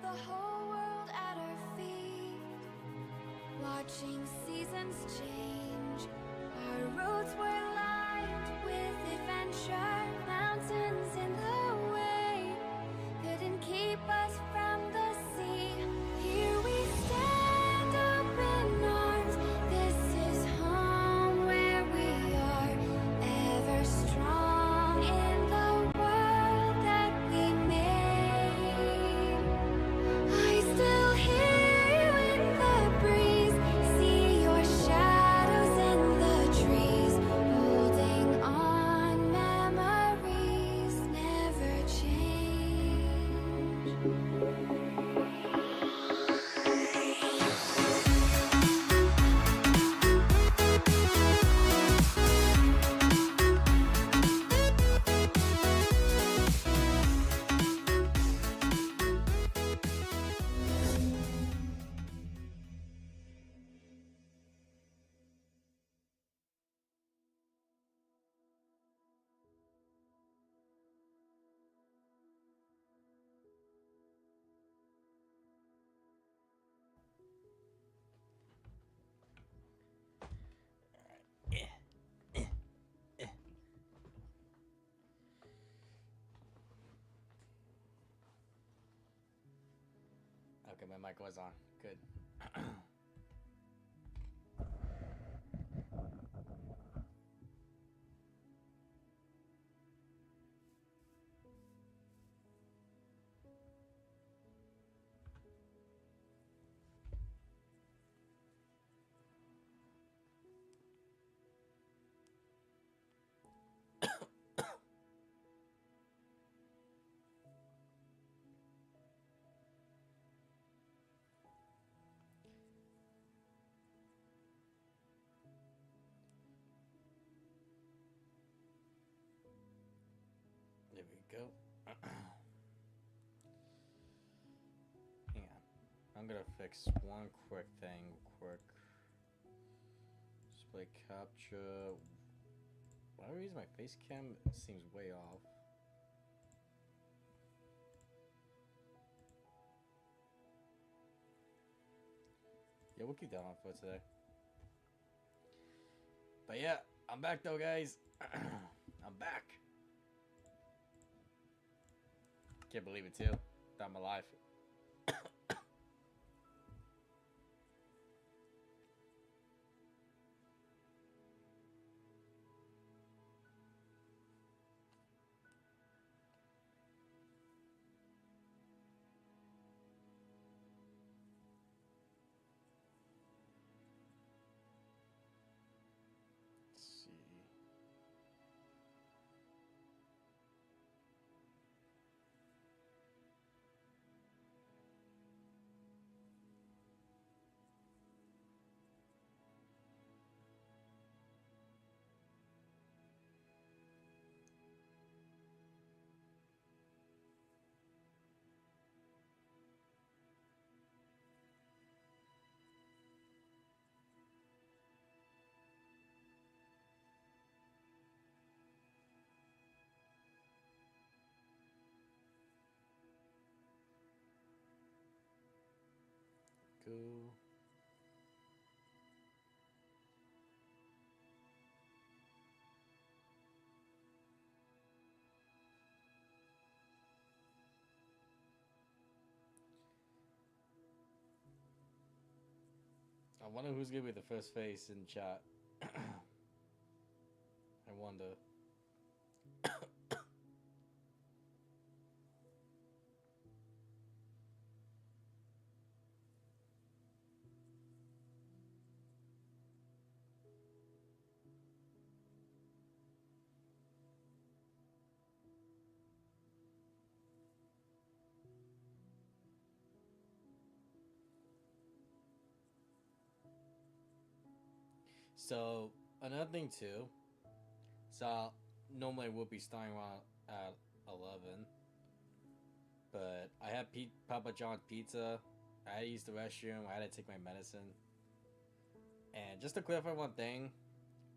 the whole world at our feet, watching seasons change. Our roads were lined with adventure, mountains in the way couldn't keep us from the sea. Here we stand open arms, this is home where we are, ever strong in the world that we made. I still hear you in the breeze, see your shadows in the trees, holding on, memories never change. Okay, my mic was on. Good. There we go. Hang on. I'm gonna fix one quick thing quick. Display capture. Why reason my face cam seems way off. Yeah, we'll keep that on for today. But yeah, I'm back though, guys. I'm back. Can't believe it too. That I'm alive. Let's see. Go. I wonder who's gonna be the first face in chat. I wonder. So another thing too. So normally I would be starting around at 11, but I had Papa John's pizza. I had to use the restroom. I had to take my medicine. And just to clarify one thing,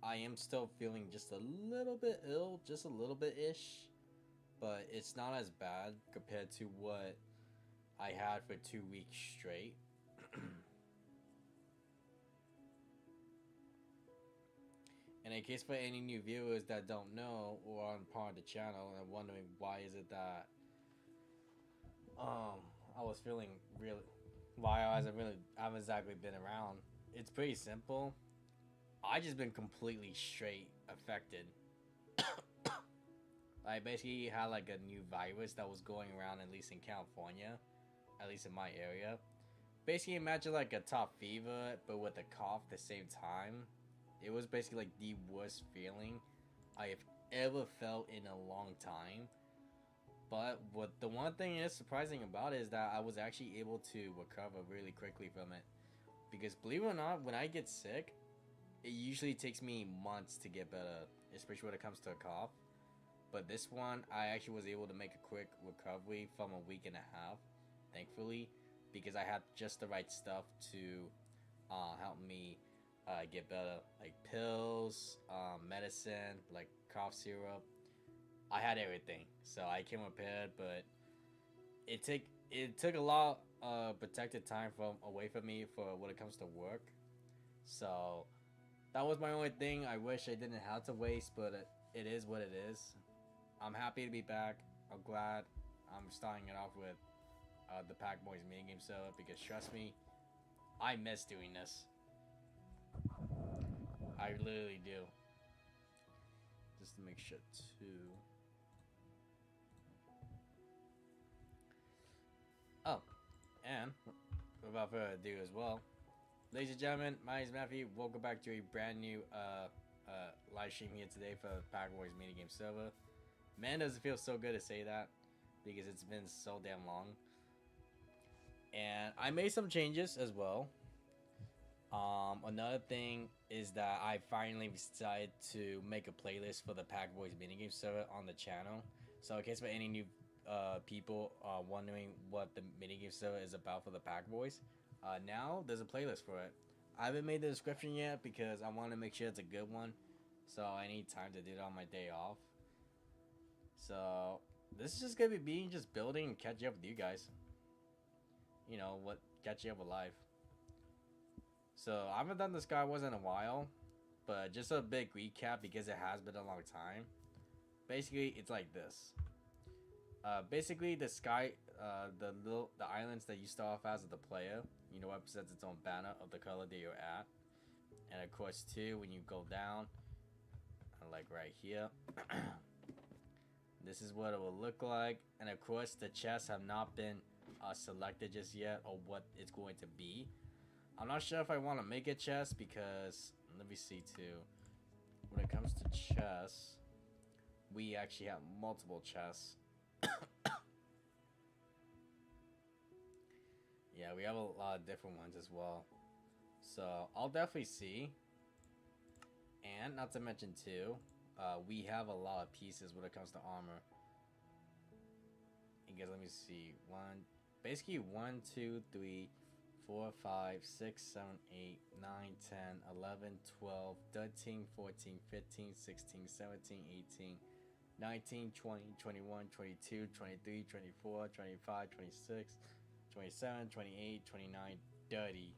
I am still feeling just a little bit ill, just a little bit ish, but it's not as bad compared to what I had for 2 weeks straight. And in case for any new viewers that don't know or aren't part of the channel and wondering why is it that I was feeling really why I haven't exactly been around. It's pretty simple. I just been completely straight affected. I basically had like a new virus that was going around, at least in California, at least in my area. Basically imagine like a top fever but with a cough at the same time. It was basically like the worst feeling I have ever felt in a long time. But what the one thing is surprising about it is that I was actually able to recover really quickly from it. Because believe it or not, when I get sick, it usually takes me months to get better, especially when it comes to a cough. But this one, I actually was able to make a quick recovery from a week and a half, thankfully, because I had just the right stuff to help me get better, like pills, medicine, like cough syrup. I had everything, so I came prepared. But it took a lot of protected time from away from me for when it comes to work. So that was my only thing. I wish I didn't have to waste, but it is what it is. I'm happy to be back. I'm glad I'm starting it off with the Pack Boys Minigames Server because trust me, I miss doing this. I literally do. Just to make sure too. Oh, and without further ado as well, ladies and gentlemen, my name is Matthew. Welcome back to a brand new live stream here today for Pack Boys Minigames Server. Man, does it feel so good to say that because it's been so damn long. And I made some changes as well. Another thing is that I finally decided to make a playlist for the Pack Boys Minigames Server on the channel. So in case for any new people wondering what the minigame server is about for the Pack Boys, now there's a playlist for it. I haven't made the description yet because I want to make sure it's a good one, so I need time to do it on my day off. So this is just gonna be me just building and catching up with you guys. You know what, catching up with life. So I haven't done the Skywars in a while, but just a big recap because it has been a long time. Basically, it's like this. Basically, the islands that you start off as the player, you know, represents its own banner of the color that you're at. And of course, too, when you go down, like right here, this is what it will look like. And of course, the chests have not been selected just yet, or what it's going to be. I'm not sure if I want to make a chest because let me see too. When it comes to chests, we actually have multiple chests. Yeah, we have a lot of different ones as well. So I'll definitely see. And not to mention too, we have a lot of pieces when it comes to armor. I guess let me see. Basically 1, 2, 3, 4, 5, 6, 7, 8, 9, 10, 11, 12, 13, 14, 15, 16, 17, 18, 19, 20, 21, 22, 23, 24, 25, 26, 27, 28, 29, 30.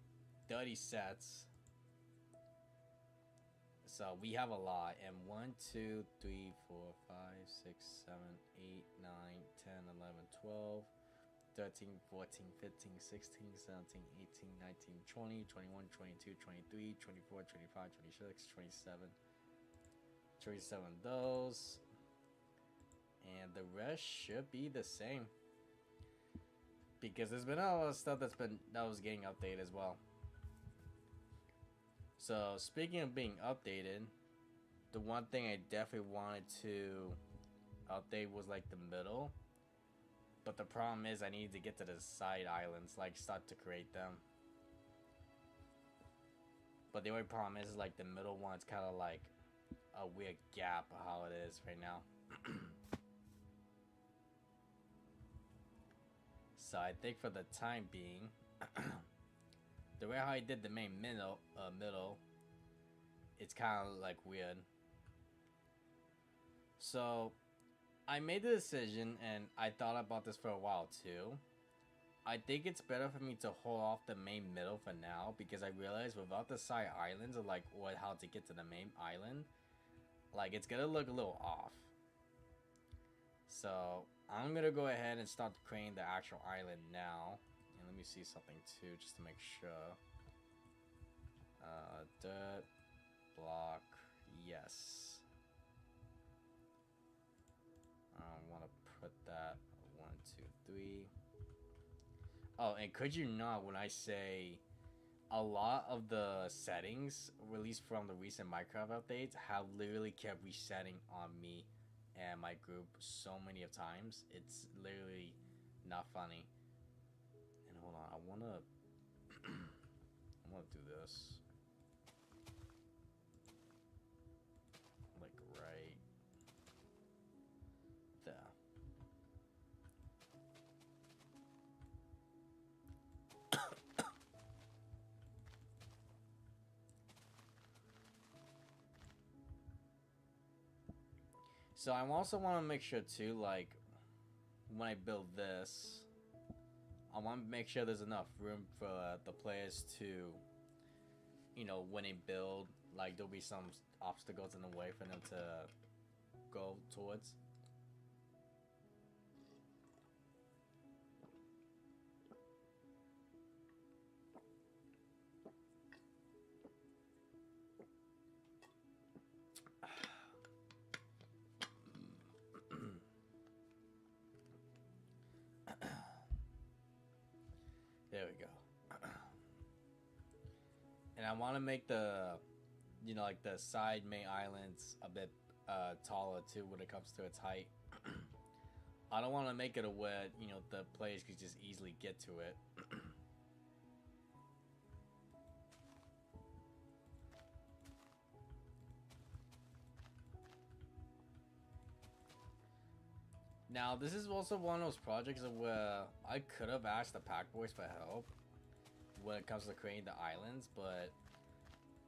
30 sets. So we have a lot. And 1, 2, 3, 4, 5, 6, 7, 8, 9, 10, 11, 12, 13, 14, 15, 16, 17, 18, 19, 20, 21, 22, 23, 24, 25, 26, 27. 27 those. And the rest should be the same. Because there's been a lot of stuff that was getting updated as well. So speaking of being updated, the one thing I definitely wanted to update was like the middle. But the problem is I need to get to the side islands, like start to create them. But the only problem is like the middle one's kind of like a weird gap of how it is right now. So I think for the time being, the way how I did the main middle, it's kind of like weird. So I made the decision, and I thought about this for a while too. I think it's better for me to hold off the main middle for now, because I realize without the side islands, or like what how to get to the main island, like it's gonna look a little off. So I'm gonna go ahead and start creating the actual island now. And let me see something too, just to make sure. Dirt block, yes. I want to put that 1, 2, 3. Oh, and could you not, when I say a lot of the settings released from the recent Minecraft updates have literally kept resetting on me and my group so many of times. It's literally not funny. And hold on, I wanna do this. Like right there. So I also want to make sure too, like when I build this, I want to make sure there's enough room for the players to, you know, when they build, like there'll be some obstacles in the way for them to go towards. There we go. And I want to make the, you know, like the side main islands a bit taller too when it comes to its height. I don't want to make it a where, you know, the players could just easily get to it. Now, this is also one of those projects where I could have asked the Pack Boys for help when it comes to creating the islands, but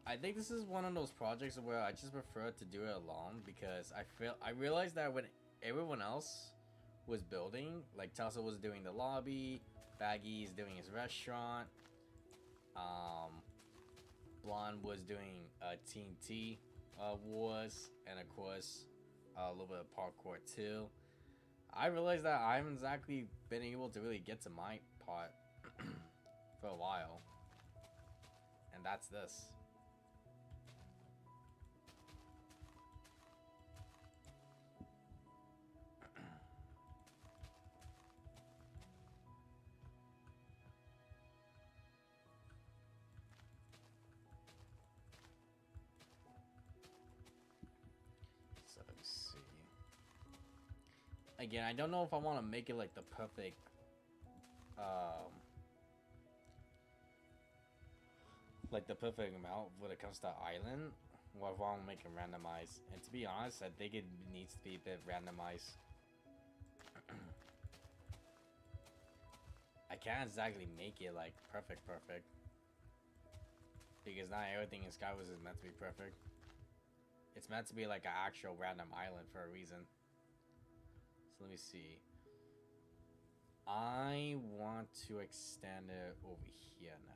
I think this is one of those projects where I just prefer to do it alone, because I realized that when everyone else was building, like Tulsa was doing the lobby, Baggy's doing his restaurant, Blonde was doing TNT wars, and of course a little bit of parkour too. I realized that I haven't exactly been able to really get to my part for a while, and that's this. So let's see. Again, I don't know if I want to make it like the perfect amount when it comes to island, or if I want to make it randomized. And to be honest, I think it needs to be a bit randomized. I can't exactly make it like perfect, because not everything in Skywars is meant to be perfect. It's meant to be like an actual random island for a reason. So let me see. I want to extend it over here now.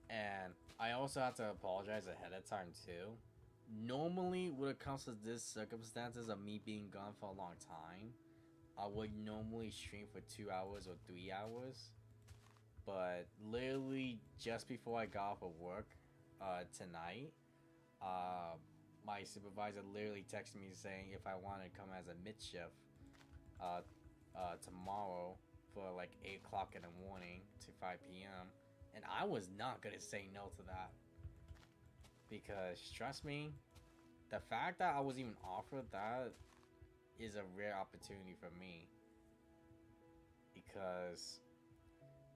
And I also have to apologize ahead of time too. Normally, when it comes to this circumstances of me being gone for a long time, I would normally stream for 2 hours or 3 hours. But literally just before I got off of work tonight, my supervisor literally texted me saying if I want to come as a mid shift tomorrow for like 8 o'clock in the morning to 5 p.m. And I was not going to say no to that. Because trust me, the fact that I was even offered that is a rare opportunity for me. Because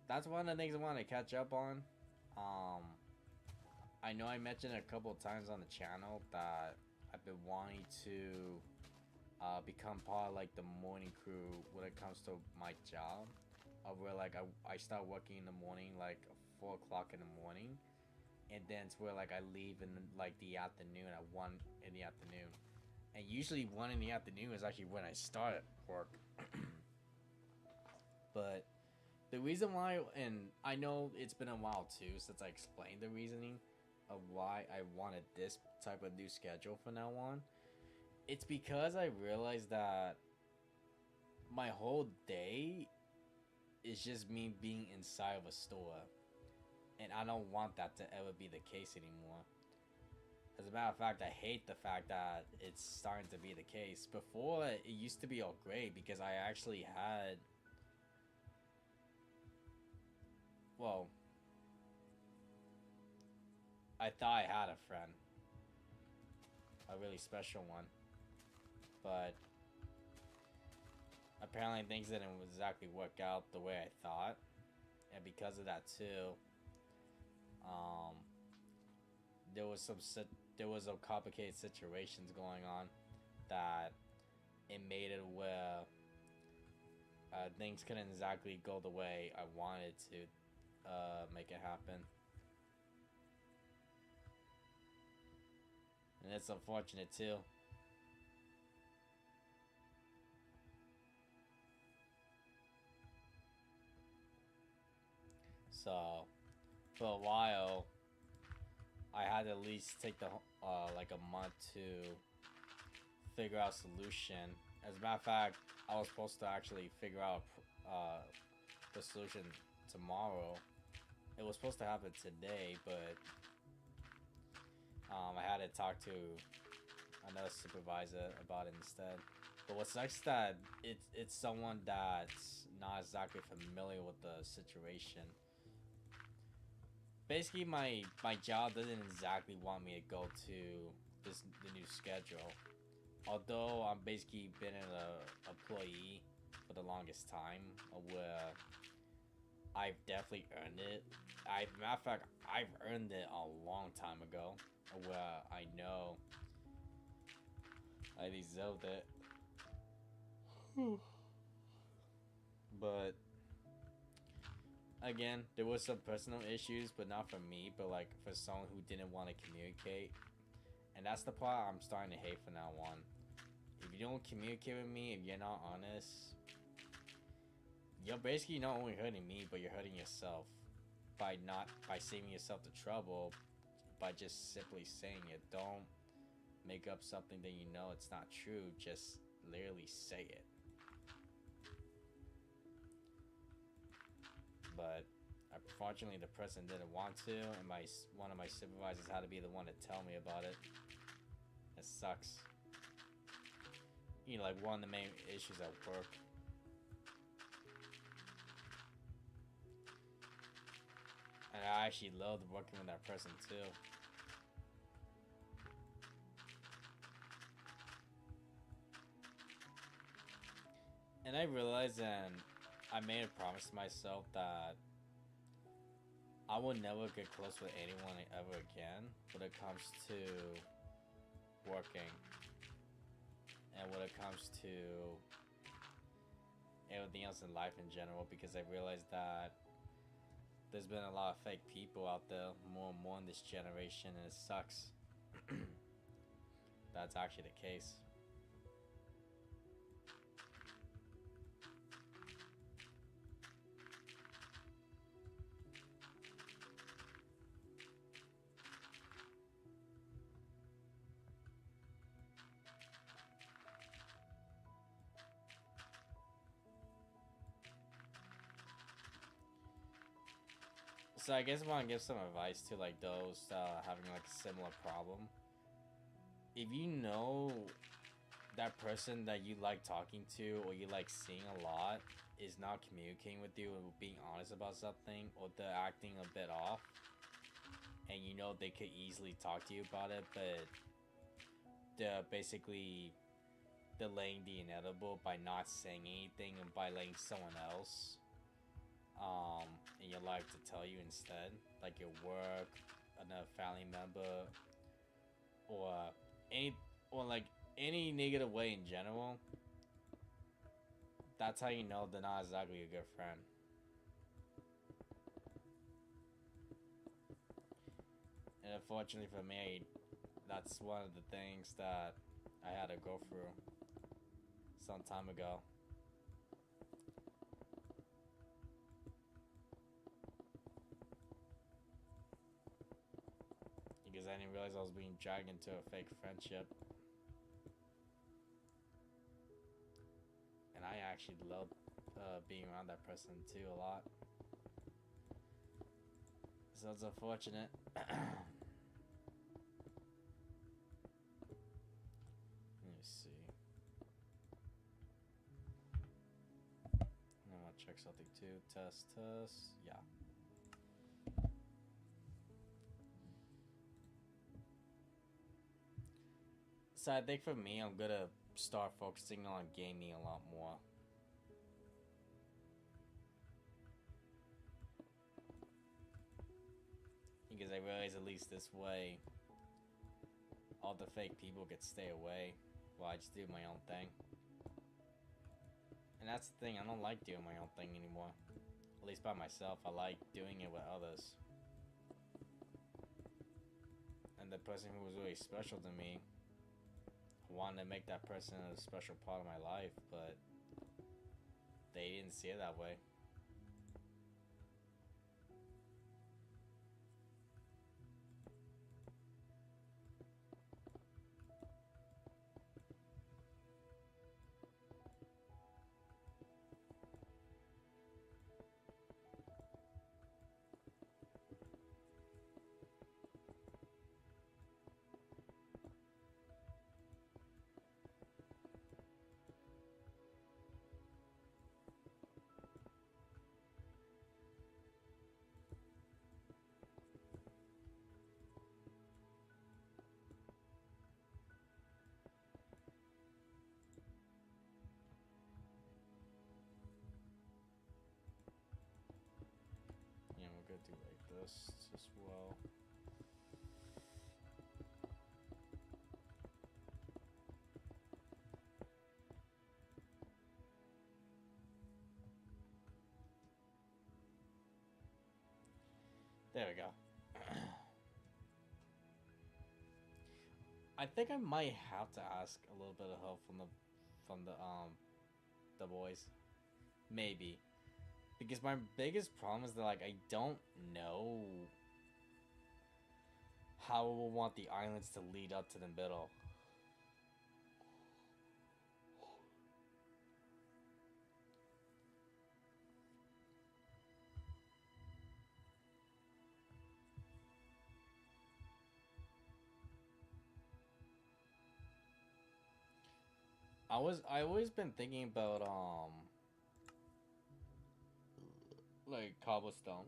that's one of the things I want to catch up on. I know I mentioned a couple of times on the channel that I've been wanting to become part of like the morning crew when it comes to my job. of where like I start working in the morning, like 4 o'clock in the morning, and then it's where like I leave in like the afternoon at 1 in the afternoon, and usually 1 in the afternoon is actually when I start work. But the reason why, and I know it's been a while too since I explained the reasoning of why I wanted this type of new schedule from now on, it's because I realized that my whole day is just me being inside of a store, and I don't want that to ever be the case anymore. As a matter of fact, I hate the fact that it's starting to be the case. Before, it used to be all great because I actually had, well, I thought I had a friend, a really special one, but apparently things didn't exactly work out the way I thought, and because of that too, um, there was some complicated situations going on that it made it where things couldn't exactly go the way I wanted to make it happen. And it's unfortunate too. So, for a while, I had to at least take the like a month to figure out a solution. As a matter of fact, I was supposed to actually figure out the solution tomorrow. It was supposed to happen today, but I had to talk to another supervisor about it instead. But what sucks that it's someone that's not exactly familiar with the situation. Basically, my job doesn't exactly want me to go to the new schedule. Although I'm basically been an employee for the longest time, where I've definitely earned it. Matter of fact, I've earned it a long time ago, where I know I deserved it. But again, there was some personal issues, but not for me, but like for someone who didn't want to communicate. And that's the part I'm starting to hate from now on. If you don't communicate with me, if you're not honest, you're basically not only hurting me, but you're hurting yourself by saving yourself the trouble by just simply saying it. Don't make up something that you know it's not true. Just literally say it. But unfortunately, the person didn't want to, and one of my supervisors had to be the one to tell me about it. It sucks. You know, like one of the main issues at work. And I actually loved working with that person too. And I realized, and I made a promise to myself that I will never get close with anyone ever again when it comes to working. And when it comes to everything else in life in general, because I realized that there's been a lot of fake people out there, more and more in this generation, and it sucks. That's actually the case. So I guess I want to give some advice to like those having like a similar problem. If you know that person that you like talking to or you like seeing a lot is not communicating with you and being honest about something, or they're acting a bit off, and you know they could easily talk to you about it, but they're basically delaying the inevitable by not saying anything and by letting someone else in your life to tell you instead, like your work, another family member, or like any negative way in general. That's how you know they're not exactly a good friend. And unfortunately for me, that's one of the things that I had to go through some time ago. Because I didn't realize I was being dragged into a fake friendship. And I actually love being around that person too a lot. So it's unfortunate. Let me see. I want to check something too. Test. Yeah. So I think for me, I'm gonna start focusing on gaming a lot more. Because I realize at least this way, all the fake people could stay away while I just do my own thing. And that's the thing, I don't like doing my own thing anymore. At least by myself, I like doing it with others. And the person who was really special to me, I wanted to make that person a special part of my life, but they didn't see it that way. Yeah, we're gonna do like this as well. There we go. I think I might have to ask a little bit of help from the boys. Maybe. Because my biggest problem is that like I don't know how I will want the islands to lead up to the middle. I always been thinking about like cobblestone.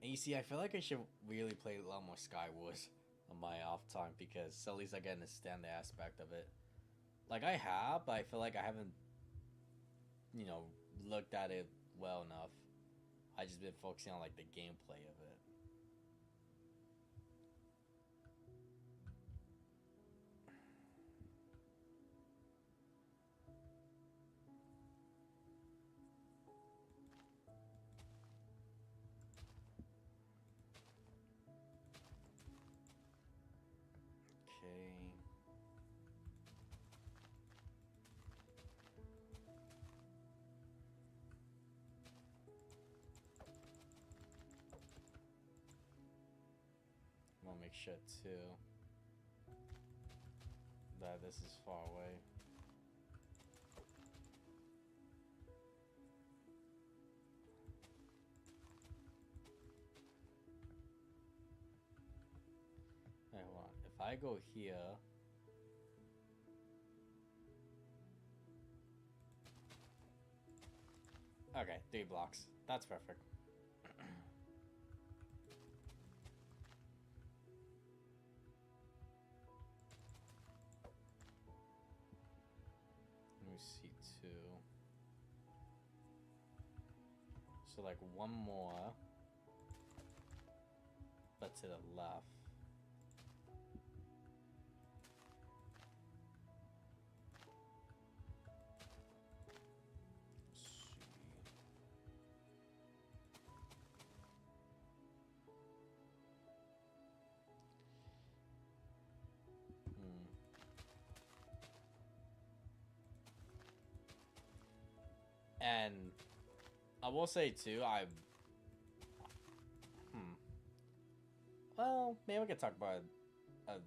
And you see, I feel like I should really play a lot more Skywars on my off time because at least I can understand the aspect of it. Like I have, but I feel like I haven't, looked at it well enough. I just been focusing on like the gameplay of it. Okay. I'm gonna make sure too that this is far away. Hey, hold on. If I go here, okay, 3 blocks. That's perfect. Let me see too. So like one more, but to the left. And I will say too, well, maybe we can talk about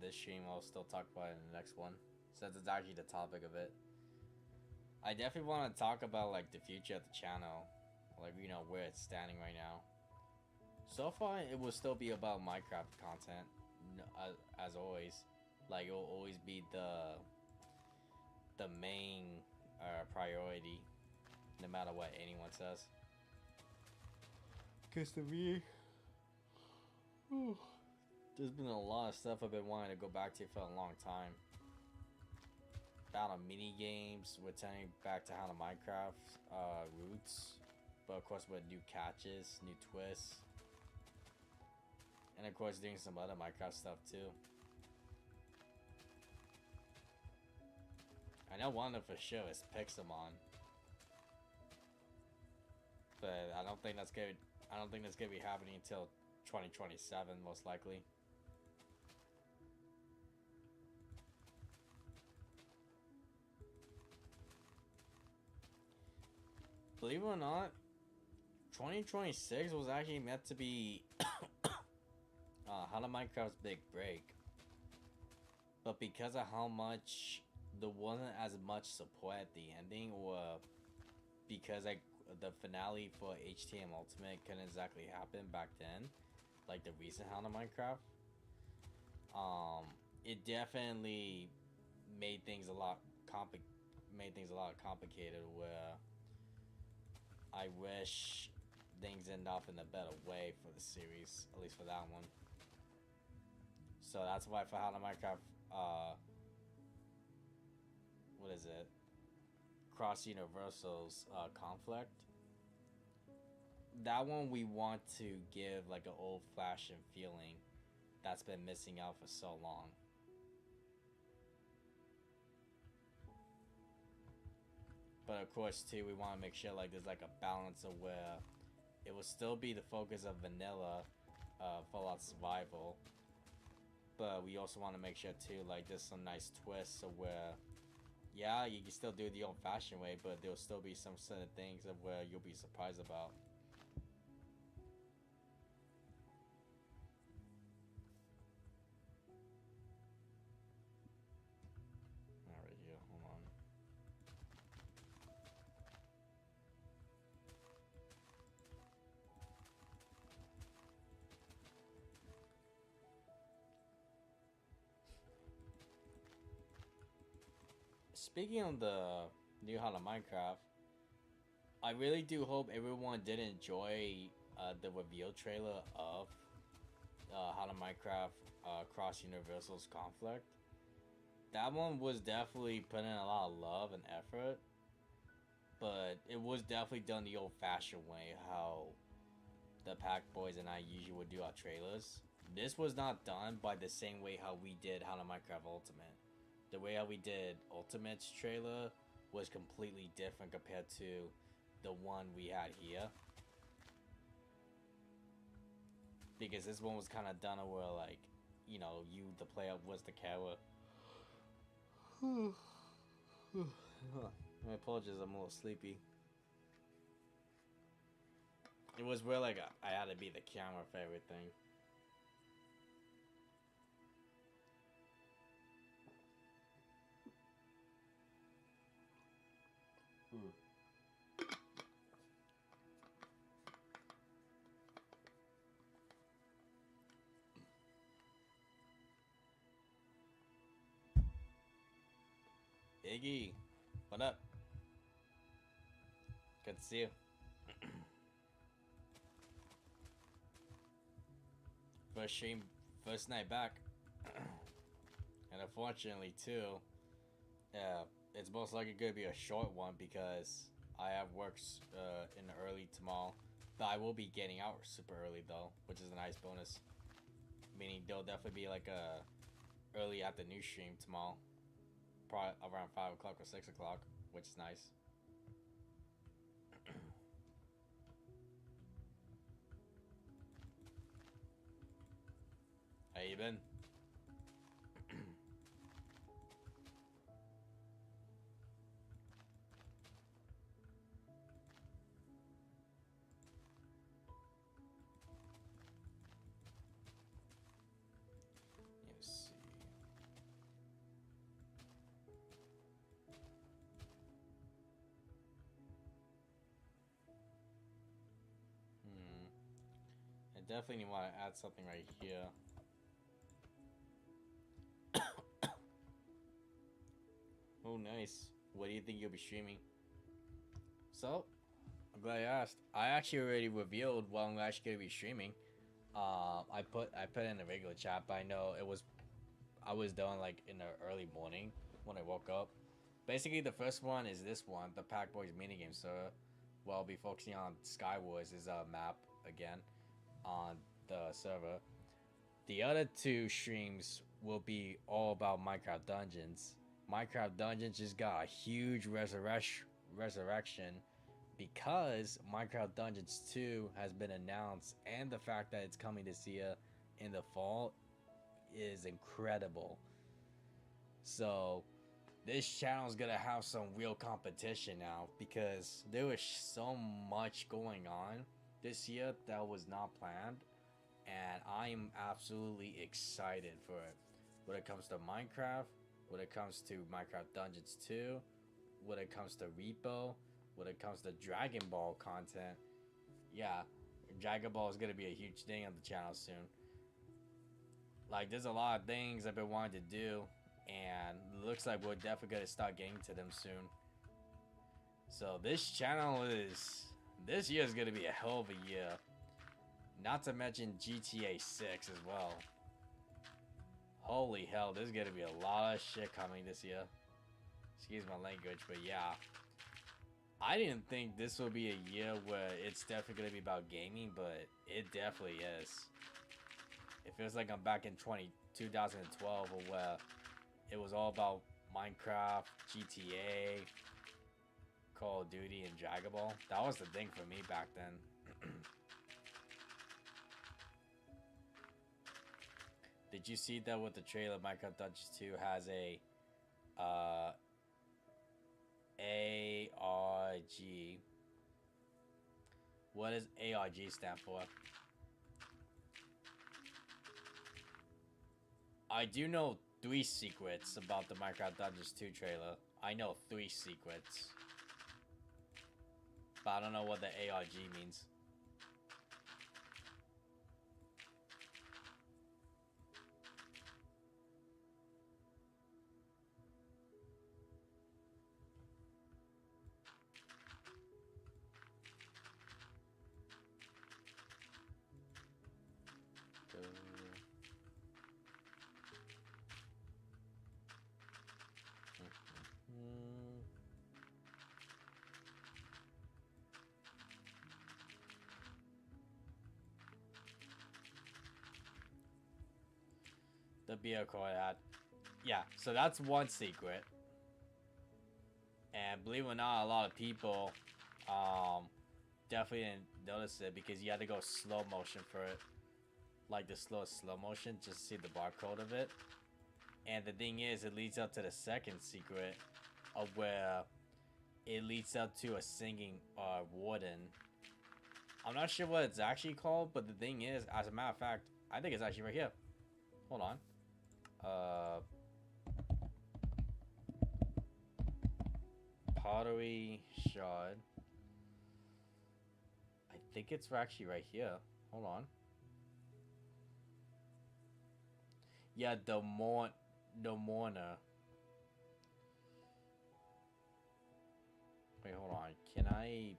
this stream. I'll still talk about it in the next one, since it's actually the topic of it. I definitely want to talk about like the future of the channel, like you know where it's standing right now. So far, it will still be about Minecraft content, as always. Like it will always be the main priority, no matter what anyone says. Cause to me, there's been a lot of stuff I've been wanting to go back to for a long time. Battle mini games, returning back to how to Minecraft roots, but of course with new catches, new twists, and of course doing some other Minecraft stuff too. I know one of them for sure is Pixelmon, but I don't think that's gonna be happening until 2027 most likely. Believe it or not, 2026 was actually meant to be how to Minecraft's big break. But because of how much there wasn't as much support at the ending, or because like the finale for HTM Ultimate couldn't exactly happen back then, like the recent How to Minecraft, it definitely made things a lot complicated. Where I wish things end up in a better way for the series, at least for that one. So that's why for How to Minecraft, what is it? Cross Universal's conflict. That one we want to give like an old-fashioned feeling that's been missing out for so long. But of course too, we want to make sure like there's like a balance of where it will still be the focus of vanilla Fallout Survival, but we also want to make sure too like there's some nice twists of where, yeah, you can still do it the old-fashioned way, but there'll still be some certain things of where you'll be surprised about. Alright, yeah, hold on. Speaking of the new How to Minecraft, I really do hope everyone did enjoy the reveal trailer of How to Minecraft Cross Universal's conflict. That one was definitely put in a lot of love and effort, but it was definitely done the old-fashioned way, how the Pack Boys and I usually would do our trailers. This was not done by the same way how we did How to Minecraft Ultimate. The way how we did Ultimate's trailer was completely different compared to the one we had here. Because this one was kind of done where like, you know, you, the player, was the camera. My apologies, I'm a little sleepy. It was where like I had to be the camera for everything. Iggy, what up? Good to see you. First stream, first night back. And unfortunately too, it's most likely going to be a short one because I have works in the early tomorrow. But I will be getting out super early though, which is a nice bonus. Meaning there'll definitely be like a early afternoon stream tomorrow. Probably around 5 o'clock or 6 o'clock, which is nice. How you been? definitely want to add something right here. Oh, nice. What do you think you'll be streaming? So, I'm glad you asked. I actually already revealed what I'm actually gonna be streaming. I put in a regular chat, but I know I was done like in the early morning when I woke up. Basically, the first one is this one, the Pack Boys Minigames Server. Well, I'll be focusing on Skywars is a map again on the server. The other two streams will be all about Minecraft Dungeons. Minecraft Dungeons just got a huge resurrection because Minecraft Dungeons 2 has been announced, and the fact that it's coming this year in the fall is incredible. So this channel is gonna have some real competition now because there was so much going on this year that was not planned, and I'm absolutely excited for it. When it comes to Minecraft, when it comes to Minecraft Dungeons 2, when it comes to Repo, when it comes to Dragon Ball content, yeah, Dragon Ball is gonna be a huge thing on the channel soon. Like, there's a lot of things I've been wanting to do, and it looks like we're definitely gonna start getting to them soon. So this year is gonna be a hell of a year. Not to mention GTA 6 as well. Holy hell, there's gonna be a lot of shit coming this year. Excuse my language, but yeah. I didn't think this would be a year where it's definitely gonna be about gaming, but it definitely is. It feels like I'm back in 2012 or where it was all about Minecraft, GTA, Call of Duty, and Dragon Ball. That was the thing for me back then. Did you see that with the trailer? Minecraft Dungeons 2 has a ARG. What does ARG stand for? I do know 3 secrets about the Minecraft Dungeons 2 trailer. I know 3 secrets. But I don't know what the ARG means. The beer card ad. Yeah, so that's one secret. And believe it or not, a lot of people definitely didn't notice it because you had to go slow motion for it. Like the slow motion, just to see the barcode of it. And the thing is, it leads up to the second secret of where it leads up to a singing warden. I'm not sure what it's actually called, but the thing is, as a matter of fact, I think it's actually right here. Hold on. Pottery shard. I think it's actually right here. Hold on. Yeah, the mourner. Wait, hold on. Can I?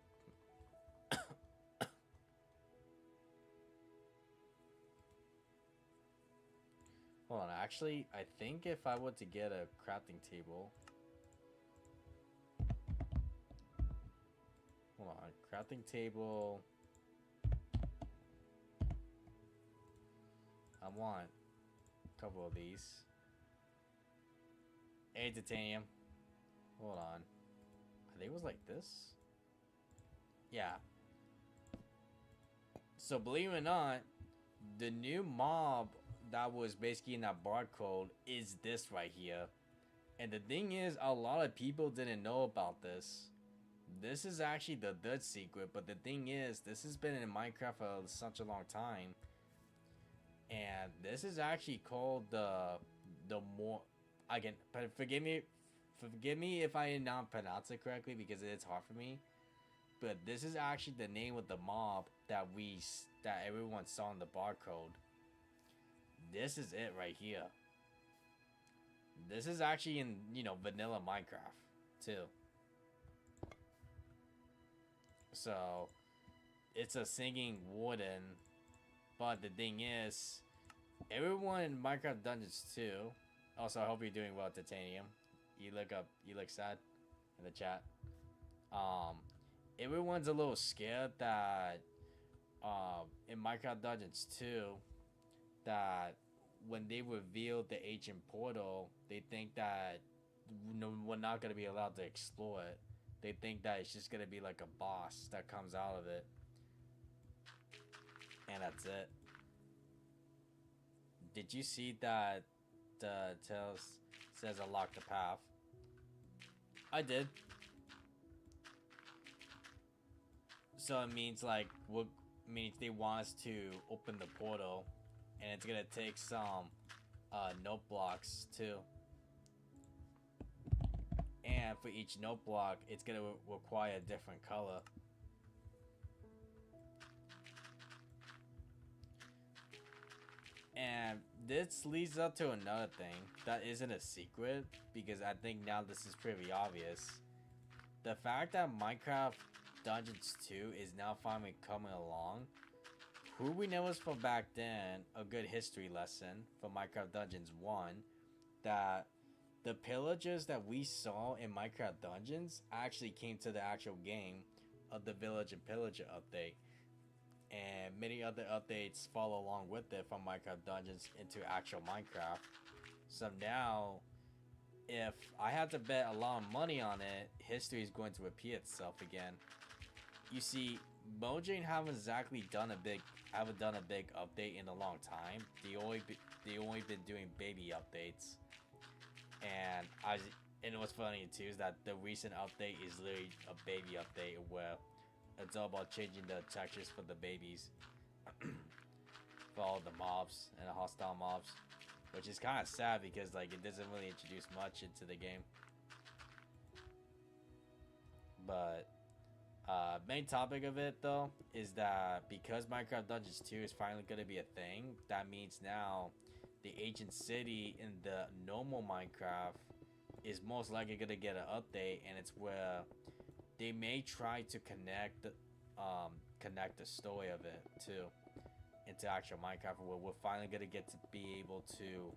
Hold on. Actually, I think if I were to get a crafting table. Hold on. Crafting table. I want a couple of these. 8 titanium. Hold on. I think it was like this. Yeah. So believe it or not, the new mob that was basically in that barcode is this right here. And the thing is, a lot of people didn't know about this. This is actually the third secret, but the thing is, this has been in Minecraft for such a long time. And this is actually called the more again, but forgive me if I did not pronounce it correctly because it's hard for me. but this is actually the name of the mob that everyone saw in the barcode. This is it right here. This is actually in, you know, vanilla Minecraft too. So it's a singing warden, but the thing is, everyone in Minecraft Dungeons 2. Also, I hope you're doing well, Titanium. You look sad in the chat. Everyone's a little scared that in Minecraft Dungeons 2 that when they reveal the ancient portal, they think that we're not gonna be allowed to explore it. They think that it's just gonna be like a boss that comes out of it, and that's it. Did you see that the says unlock the path? I did. So it means like what means they want us to open the portal, and it's gonna take some note blocks too. And for each note block, it's gonna require a different color. And this leads up to another thing that isn't a secret, because I think now this is pretty obvious. The fact that Minecraft Dungeons 2 is now finally coming along, who we know is from back then, a good history lesson for Minecraft Dungeons 1, that the pillagers that we saw in Minecraft Dungeons actually came to the actual game of the Village and Pillager update. And many other updates follow along with it from Minecraft Dungeons into actual Minecraft. So now, if I had to bet a lot of money on it, history is going to repeat itself again. You see, Mojang haven't done a big update in a long time. They only been doing baby updates. And what's funny too is that the recent update is literally a baby update where it's all about changing the textures for the babies for all the mobs and the hostile mobs, which is kind of sad because like it doesn't really introduce much into the game. But main topic of it though is that because Minecraft Dungeons 2 is finally going to be a thing, that means now the ancient city in the normal Minecraft is most likely going to get an update, and it's where they may try to connect the story of it too into actual Minecraft, where we're finally going to get to be able to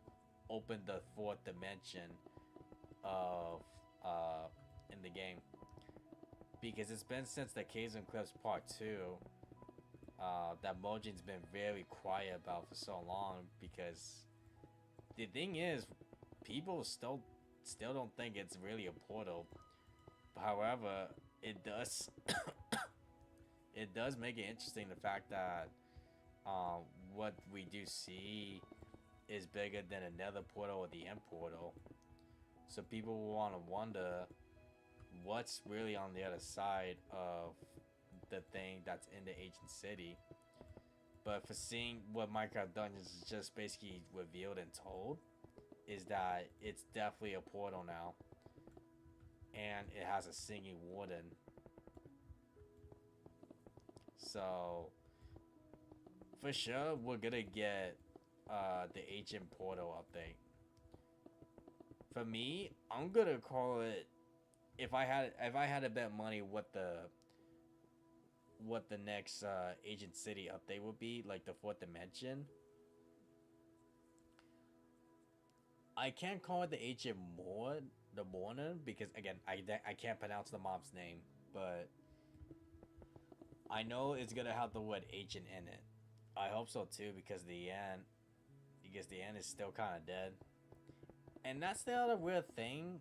open the fourth dimension of in the game. Because it's been since the Caves and Cliffs Part 2 that Mojang's been very quiet about for so long, because the thing is, people still don't think it's really a portal. However, it does it does make it interesting, the fact that what we do see is bigger than another portal or the end portal. So people will want to wonder what's really on the other side of the thing that's in the ancient city. But for seeing what Minecraft Dungeons is just basically revealed and told, is that it's definitely a portal now. And it has a singing warden. So for sure we're gonna get the ancient portal update. For me, I'm gonna call it, if I had to bet money what the next ancient city update would be, like the fourth dimension, I can't call it the ancient Morna, because again I can't pronounce the mob's name, but I know it's gonna have the word ancient in it. I hope so too, because the end is still kind of dead. And that's the other weird thing.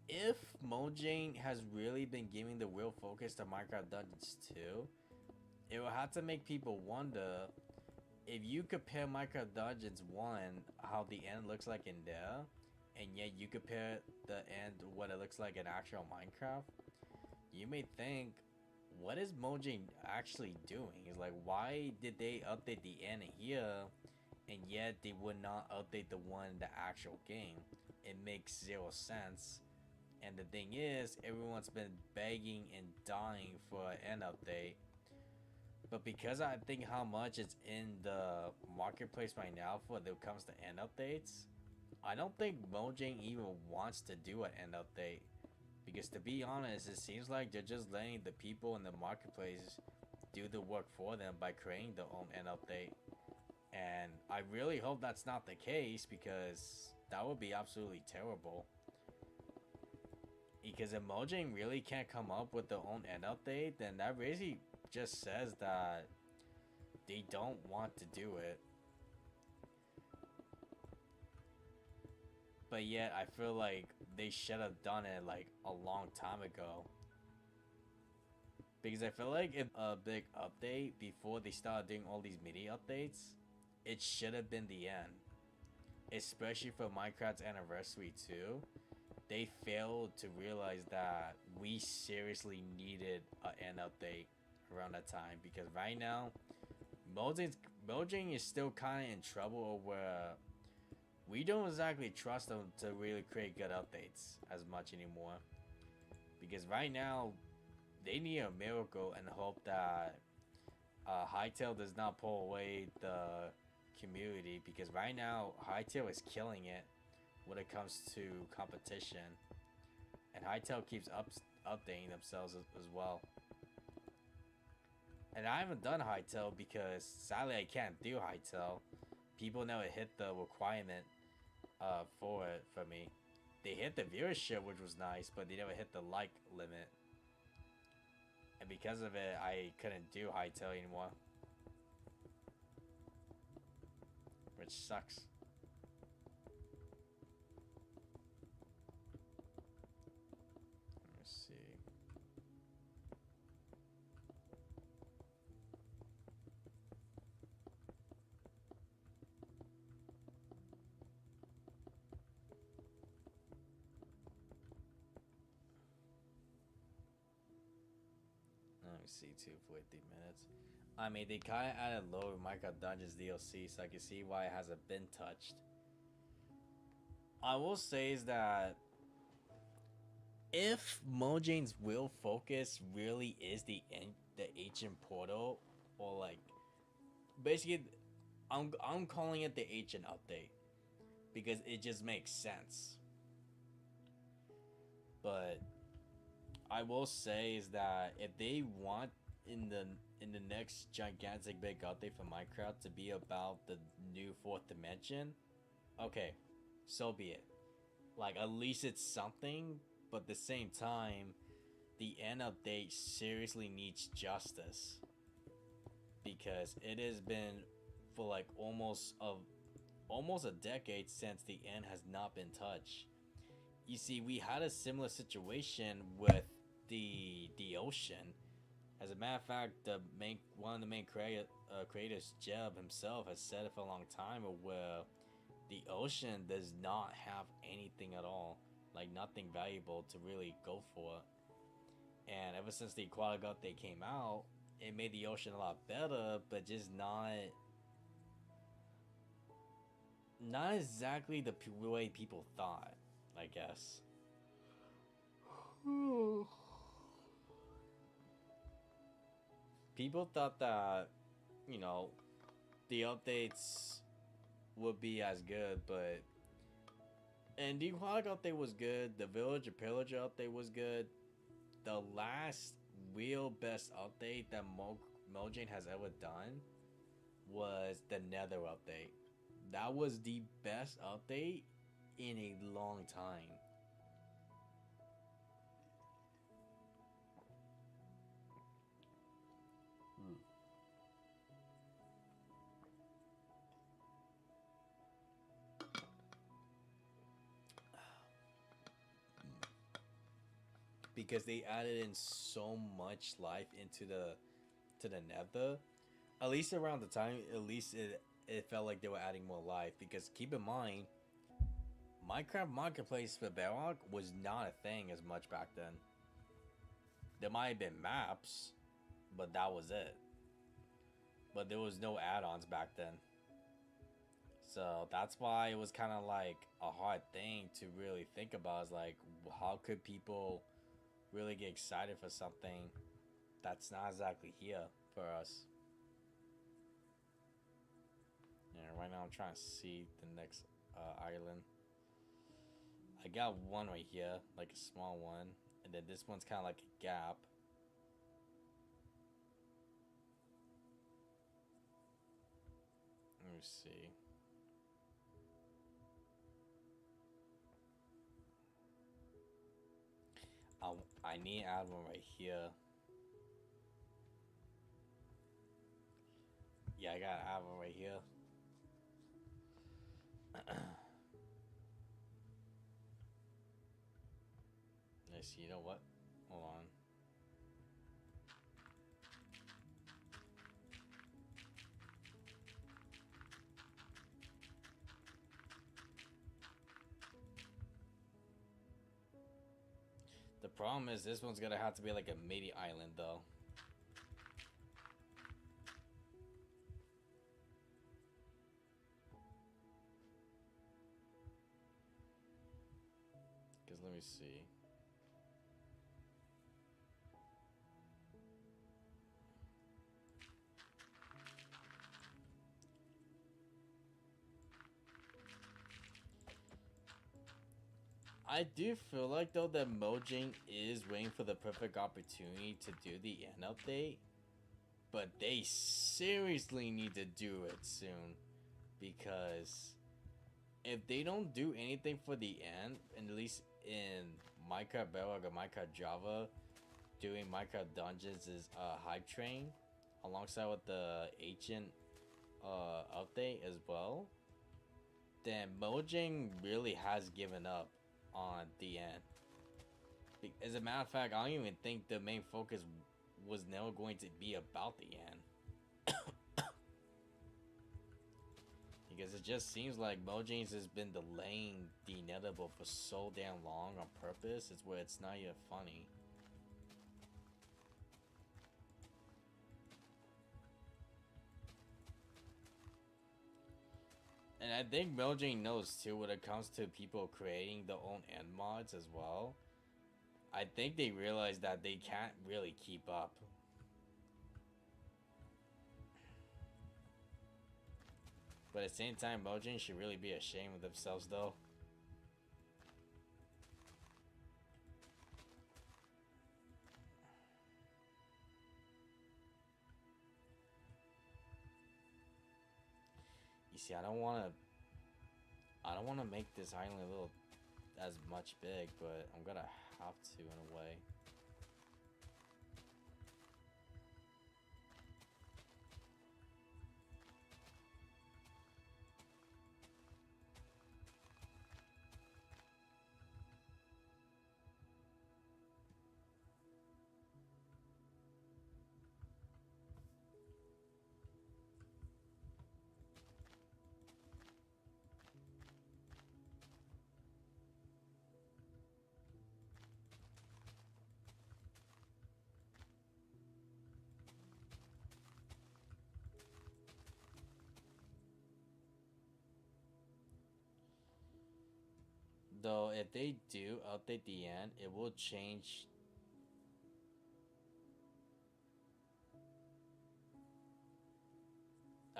If Mojang has really been giving the real focus to Minecraft Dungeons 2, it will have to make people wonder, if you compare Minecraft Dungeons 1, how the end looks like in there, and yet you compare the end, what it looks like in actual Minecraft, you may think, what is Mojang actually doing? It's like, why did they update the end here, and yet they would not update the one in the actual game? It makes zero sense. And the thing is, everyone's been begging and dying for an update. But because I think how much it's in the marketplace right now for when it comes to end updates, I don't think Mojang even wants to do an end update. Because to be honest, it seems like they're just letting the people in the marketplace do the work for them by creating their own end update. And I really hope that's not the case, because that would be absolutely terrible. Because if Mojang really can't come up with their own end update, then that really just says that they don't want to do it. But yet, I feel like they should have done it like a long time ago. Because I feel like if a big update before they started doing all these mini updates, it should have been the end. Especially for Minecraft's anniversary too. They failed to realize that we seriously needed an end update around that time. Because right now, Mojang is still kind of in trouble where we don't exactly trust them to really create good updates as much anymore. Because right now, they need a miracle and hope that Hytale does not pull away the community. Because right now, Hytale is killing it when it comes to competition. And Hytale keeps updating themselves as well. And I haven't done Hytale because sadly I can't do Hytale. People never hit the requirement for it for me. They hit the viewership, which was nice, but they never hit the like limit. And because of it, I couldn't do Hytale anymore. Which sucks. Let's see. Let me see, 250 minutes. I mean, they kind of added lower Minecraft Dungeons DLC, so I can see why it hasn't been touched. I will say is that if Mojang's real focus really is the ancient portal, or like, basically, I'm calling it the ancient update because it just makes sense. But I will say is that if they want in the next gigantic big update for Minecraft to be about the new fourth dimension, okay, so be it. Like, at least it's something, but at the same time, the end update seriously needs justice. Because it has been for like almost a decade since the end has not been touched. You see, we had a similar situation with the ocean. As a matter of fact, one of the main creators, Jeb himself, has said it for a long time, where the ocean does not have anything at all, like nothing valuable to really go for. And ever since the aquatic update came out, it made the ocean a lot better, but just not exactly the way people thought, I guess. People thought that, you know, the updates would be as good, but and the aquatic update was good, the villager pillager update was good. The last real best update that Mojang has ever done was the Nether update. That was the best update in a long time. Because they added in so much life into the Nether. At least around the time, at least it felt like they were adding more life. Because keep in mind, Minecraft Marketplace for Bedrock was not a thing as much back then. There might have been maps, but that was it. But there was no add-ons back then. So that's why it was kind of like a hard thing to really think about. Is like, how could people really get excited for something that's not exactly here for us? Yeah, right now I'm trying to see the next island. I got one right here, like a small one, and then this one's kind of like a gap. Let me see. I need to add one right here. Yeah, I gotta add one right here. Let's see, you know what? Hold on. The problem is this one's gonna have to be like a midi island though. Cause let me see. I do feel like though that Mojang is waiting for the perfect opportunity to do the end update, but they seriously need to do it soon, because if they don't do anything for the end, and at least in Minecraft Bedrock or Minecraft Java, doing Minecraft Dungeons is hype train, alongside with the ancient update as well, then Mojang really has given up on the end. As a matter of fact, I don't even think the main focus was never going to be about the end. Because it just seems like Mojang's has been delaying the inevitable for so damn long on purpose. It's where it's not even funny. And I think Mojang knows too when it comes to people creating their own end mods as well. I think they realize that they can't really keep up. But at the same time, Mojang should really be ashamed of themselves though. You see, I don't want to make this island a little as much big, but I'm gonna have to in a way. Though, if they do update the end, it will change.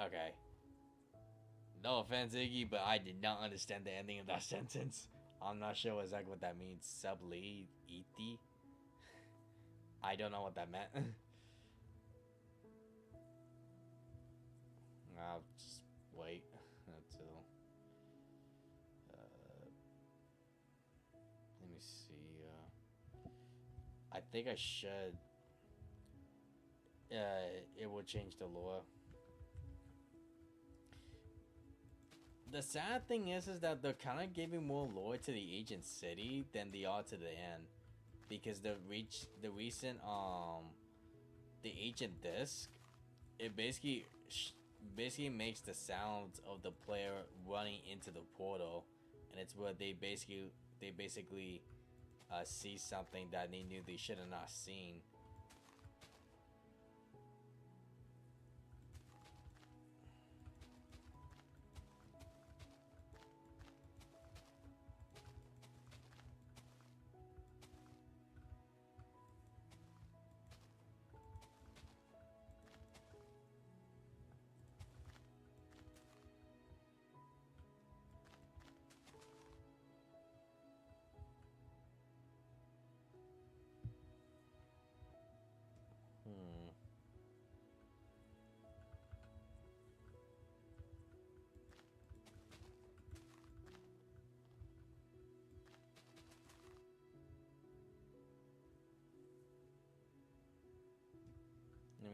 Okay. No offense, Iggy, but I did not understand the ending of that sentence. I'm not sure exactly what that means. Subli iti? I don't know what that meant. I'll just wait until. Let me see. I think I should. It will change the lore. The sad thing is that they're kind of giving more lore to the ancient city than they are to the end, because the recent the ancient disc, it basically makes the sounds of the player running into the portal, and it's where they basically see something that they knew they should have not seen.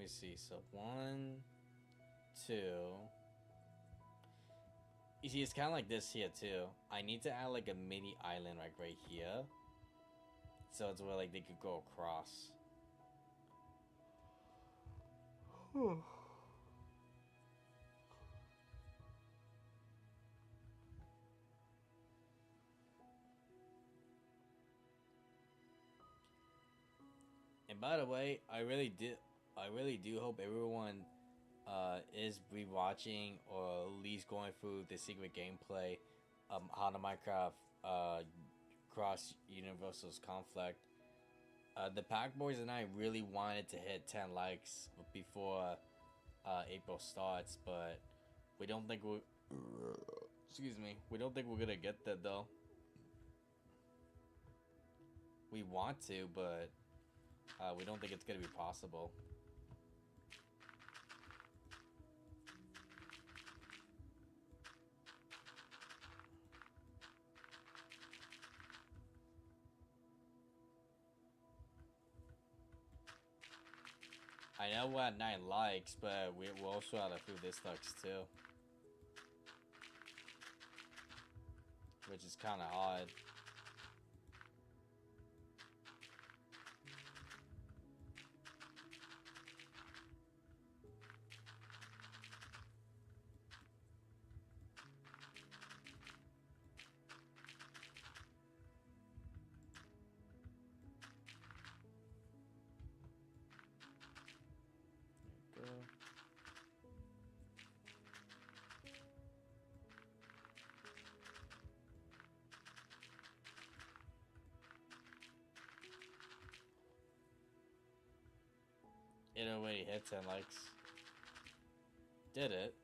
me see. So 1, 2. You see, it's kind of like this here too. I need to add like a mini island like right here, so it's where like they could go across. And by the way, I really do hope everyone is rewatching or at least going through the secret gameplay how the Minecraft cross Universal's conflict. The Pack Boys and I really wanted to hit 10 likes before April starts, but we don't think we excuse me, we don't think we're gonna get that though. We want to, but we don't think it's gonna be possible. I know we're at 9 likes, but we're also at a few dislikes too, which is kind of odd. It already hit 10 likes. Did it?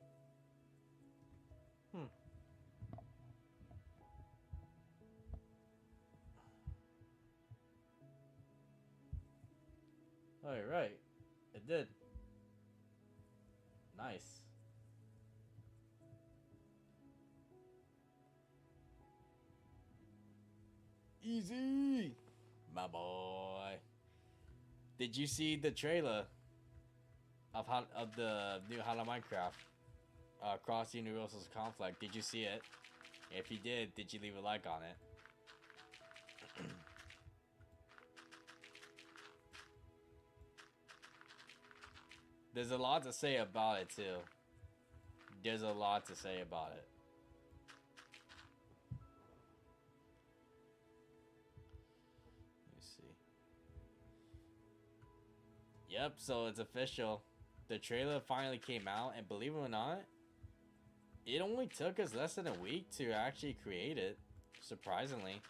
Alright. It did. Nice. Easy! My boy. Did you see the trailer of the new Hello Minecraft Cross Universal's Conflict? Did you see it? If you did you leave a like on it? There's a lot to say about it too. There's a lot to say about it. Let me see. Yep, so it's official. The trailer finally came out, and believe it or not, it only took us less than a week to actually create it, surprisingly.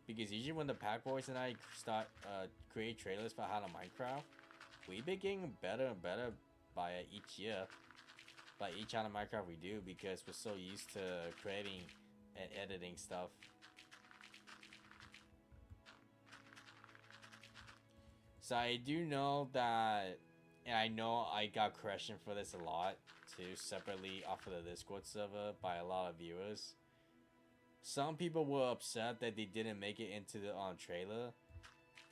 Because usually when the Pack Boys and I start create trailers for How to Minecraft, we've been getting better and better by each year, by each How to Minecraft we do, because we're so used to creating and editing stuff. So I do know that, and I know I got questioned for this a lot too, separately off of the Discord server by a lot of viewers. Some people were upset that they didn't make it into the trailer,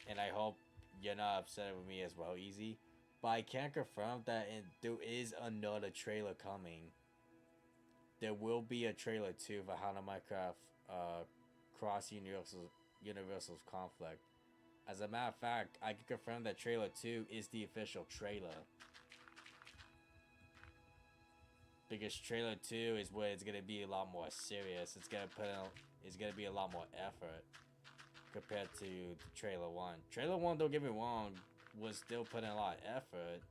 and I hope you're not upset with me as well, Easy. But I can confirm that there is another trailer coming. There will be a trailer too for How to Minecraft Cross Universal's Conflict. As a matter of fact, I can confirm that trailer 2 is the official trailer. Because trailer 2 is where it's gonna be a lot more serious. It's gonna be a lot more effort compared to trailer 1. Trailer 1, don't get me wrong, was still putting a lot of effort.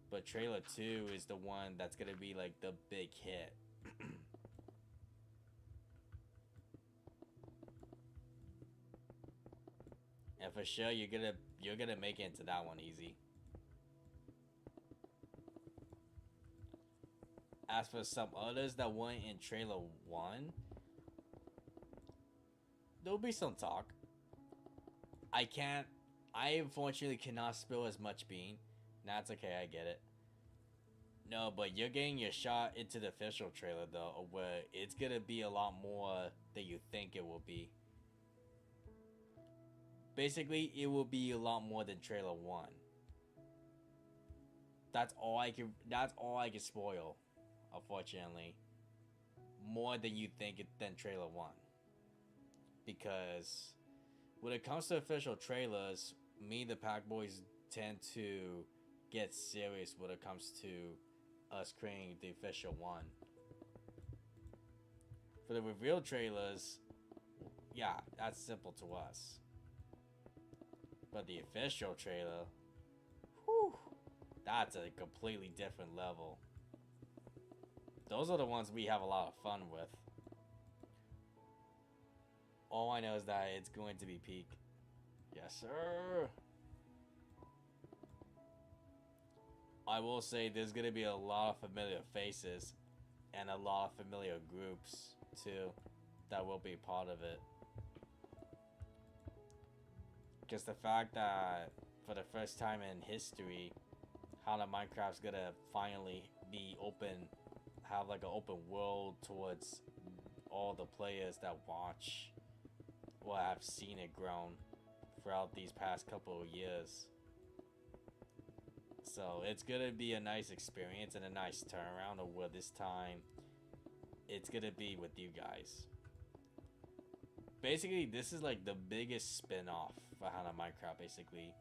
But trailer 2 is the one that's gonna be like the big hit. And for sure, you're gonna make it into that one, Easy. As for some others that weren't in trailer 1, there'll be some talk. I unfortunately cannot spill as much bean. That's okay, I get it. No, but you're getting your shot into the official trailer though, where it's gonna be a lot more than you think it will be. Basically, it will be a lot more than trailer 1. That's all I can. That's all I can spoil. Unfortunately, more than you think it than trailer one. Because when it comes to official trailers, me and the Pack Boys tend to get serious when it comes to us creating the official one. For the reveal trailers, yeah, that's simple to us. But the official trailer, whew, that's a completely different level. Those are the ones we have a lot of fun with. All I know is that it's going to be peak. Yes, sir. I will say there's going to be a lot of familiar faces and a lot of familiar groups too that will be part of it. Just the fact that for the first time in history, how the Minecraft's gonna finally be open, have like an open world towards all the players that watch or have seen it grown throughout these past couple of years. So it's gonna be a nice experience and a nice turnaround of where this time it's gonna be with you guys. Basically, this is like the biggest spin-off for Hana Minecraft, basically.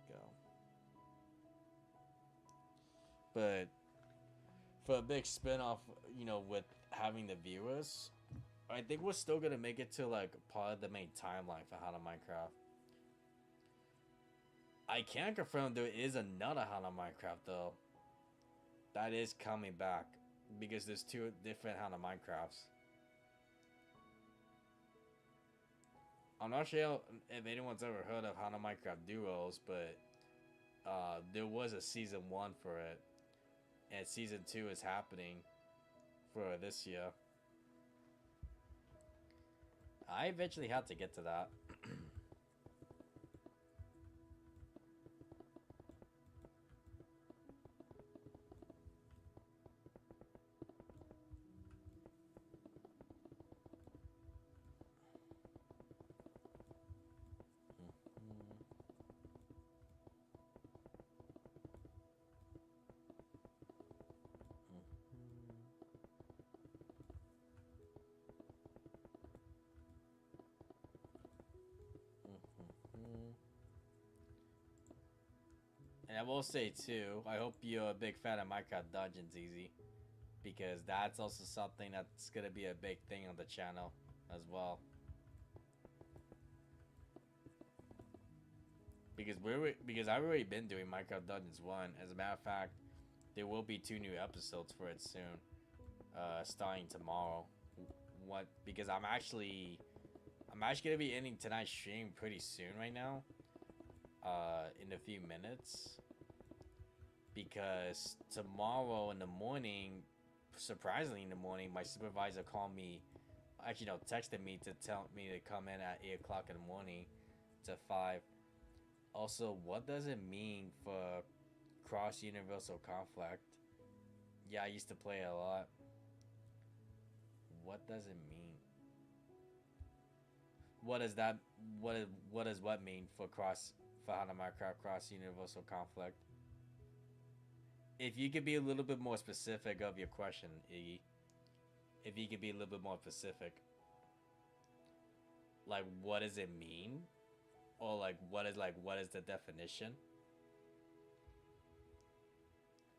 Go. But for a big spin-off, you know, with having the viewers, I think we're still gonna make it to like part of the main timeline for Hana Minecraft. I can confirm there is another Hana Minecraft though. That is coming back because there's two different Hana Minecrafts. I'm not sure if anyone's ever heard of Hana Minecraft Duos, but there was a season 1 for it, and season 2 is happening for this year. I eventually had to get to that. And I will say too, I hope you're a big fan of Minecraft Dungeons, Easy, because that's also something that's gonna be a big thing on the channel as well. Because I've already been doing Minecraft Dungeons 1. As a matter of fact, there will be 2 new episodes for it soon, starting tomorrow. Because I'm actually gonna be ending tonight's stream pretty soon right now. In a few minutes, because tomorrow in the morning, surprisingly in the morning, my supervisor called me, actually no, texted me to tell me to come in at 8 o'clock in the morning to 5. Also, what does it mean for cross-universal conflict? Yeah, I used to play it a lot. What does it mean? What does that, what does what mean for Hana Minecraft cross universal conflict? If you could be a little bit more specific of your question, Iggy. If you could be a little bit more specific. Like, what does it mean? Or what is the definition?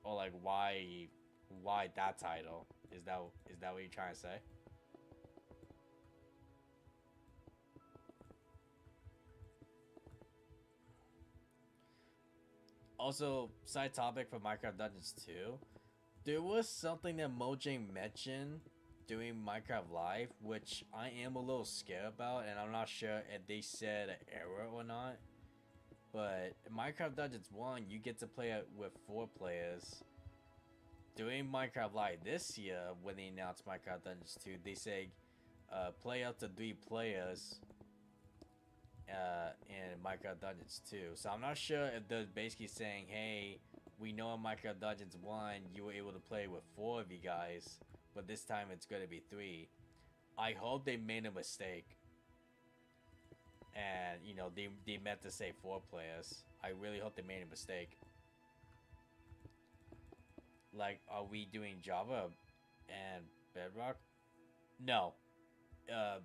Or like why that title? Is that what you're trying to say? Also, side topic for Minecraft Dungeons 2. There was something that Mojang mentioned doing Minecraft Live, which I am a little scared about, and I'm not sure if they said an error or not. But in Minecraft Dungeons 1, you get to play it with 4 players. Doing Minecraft Live this year, when they announced Minecraft Dungeons 2, they say play up to 3 players in Minecraft Dungeons 2. So I'm not sure if they're basically saying, hey, we know in Minecraft Dungeons 1 you were able to play with 4 of you guys, but this time it's going to be 3. I hope they made a mistake. and you know they meant to say 4 players. I really hope they made a mistake. Like, are we doing Java and Bedrock? No. Uh,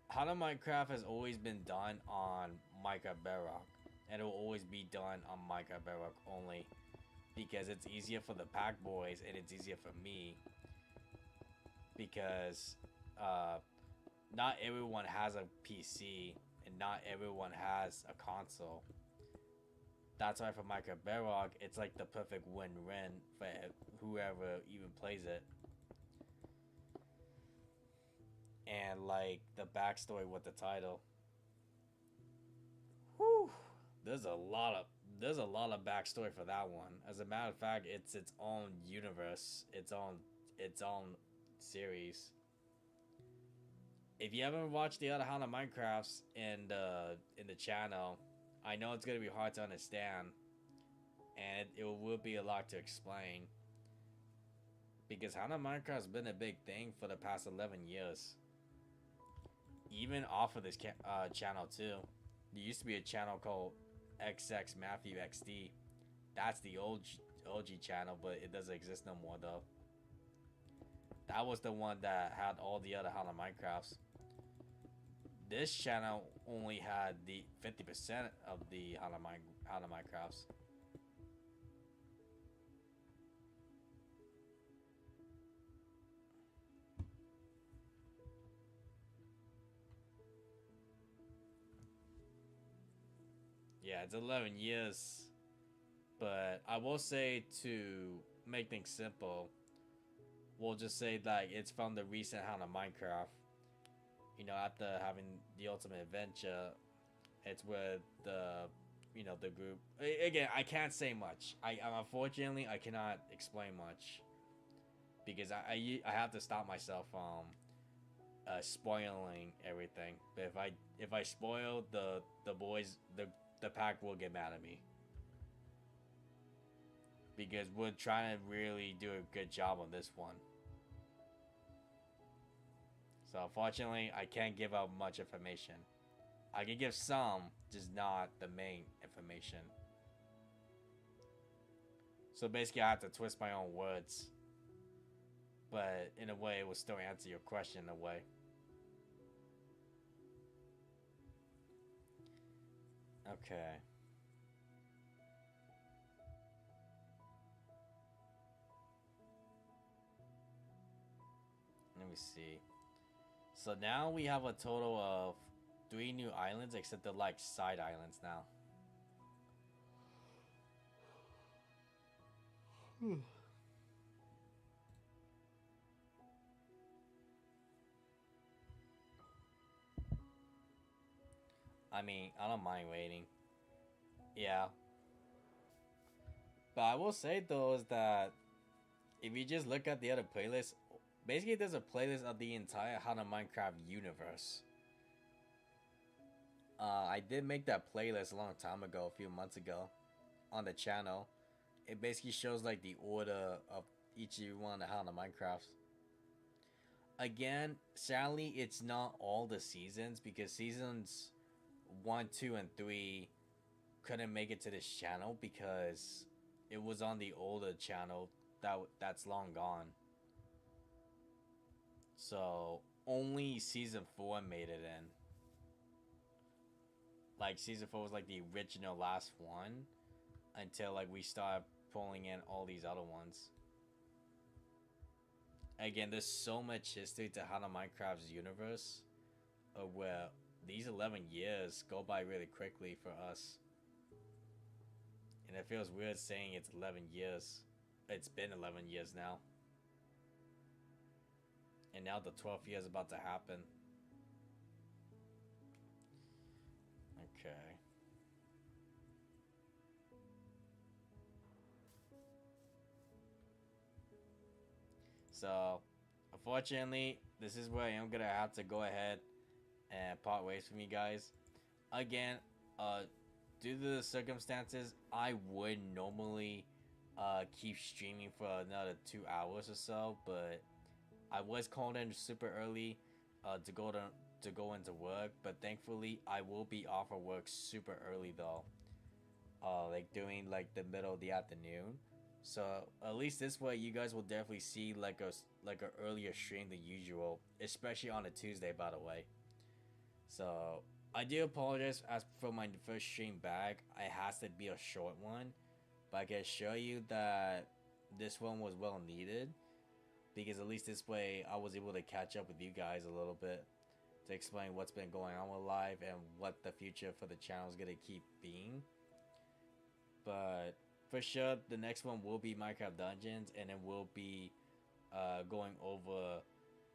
How to Minecraft has always been done on Minecraft Bedrock, and it will always be done on Minecraft Bedrock only because it's easier for the Pack Boys and it's easier for me because uh, not everyone has a PC and not everyone has a console. That's why for Minecraft Bedrock, it's like the perfect win-win for whoever even plays it. And like the backstory with the title, whew, there's a lot of backstory for that one. As a matter of fact, it's its own universe, its own series. If you haven't watched the other How to Minecrafts in the channel, I know it's gonna be hard to understand, and it will be a lot to explain. Because How to Minecraft's been a big thing for the past 11 years. Even off of this channel too. There used to be a channel called XX Matthew XD. That's the old OG channel, but it doesn't exist no more though. That was the one that had all the other How to Minecrafts. This channel only had the 50% of the How to Minecrafts. Yeah, it's 11 years. But I will say, to make things simple, we'll just say that it's from the recent How to Minecraft. You know, after having the ultimate adventure, it's with the group. Again, I can't say much. I unfortunately I cannot explain much because I have to stop myself from spoiling everything. But if I spoil the boys, the pack will get mad at me because we're trying to really do a good job on this one. So unfortunately, I can't give out much information. I can give some, just not the main information. So basically, I have to twist my own words, but in a way, it will still answer your question in a way. Okay. Let me see. So now we have a total of 3 new islands, except they're like side islands now. I mean, I don't mind waiting. Yeah. But I will say though is that if you just look at the other playlists, basically there's a playlist of the entire How to Minecraft universe. I did make that playlist a long time ago, a few months ago, on the channel. It basically shows like the order of each one of the How to Minecrafts. Again, sadly, it's not all the seasons because seasons 1, 2, and 3 couldn't make it to this channel because it was on the older channel that's long gone. So only season 4 made it in. Like season 4 was like the original last one until like we started pulling in all these other ones. Again, there's so much history to How to Minecraft's universe, where these 11 years go by really quickly for us. And it feels weird saying it's 11 years. It's been 11 years now. And now the 12th year is about to happen. Okay. So, unfortunately, this is where I am gonna have to go ahead and part ways from you guys. Again, due to the circumstances, I would normally keep streaming for another 2 hours or so, but I was called in super early to go to go into work, but thankfully I will be off of work super early though. Like doing like the middle of the afternoon. So at least this way you guys will definitely see like a earlier stream than usual, especially on a Tuesday by the way. So I do apologize as for my first stream back. It has to be a short one, but I can show you that this one was well needed because at least this way I was able to catch up with you guys a little bit to explain what's been going on with life and what the future for the channel is gonna keep being. But for sure, the next one will be Minecraft Dungeons, and it will be going over,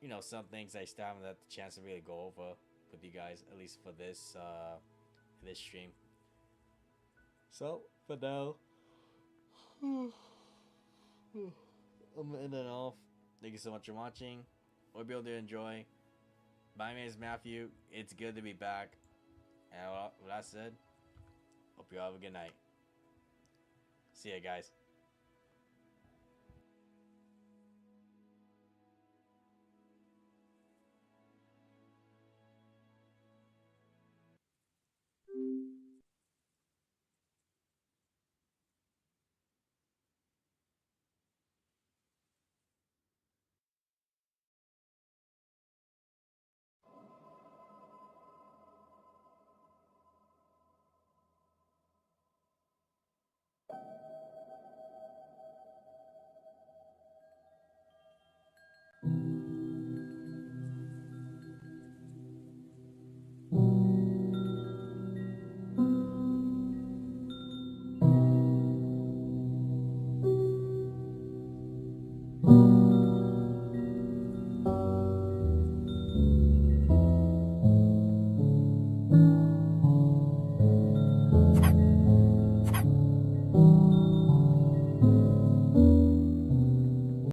you know, some things I still haven't had the chance to really go over with you guys, at least for this stream. So for now, I'm in and off. Thank you so much for watching. Hope you're able to enjoy. My name is Matthew. It's good to be back. And with that said, hope you all have a good night. See ya, guys.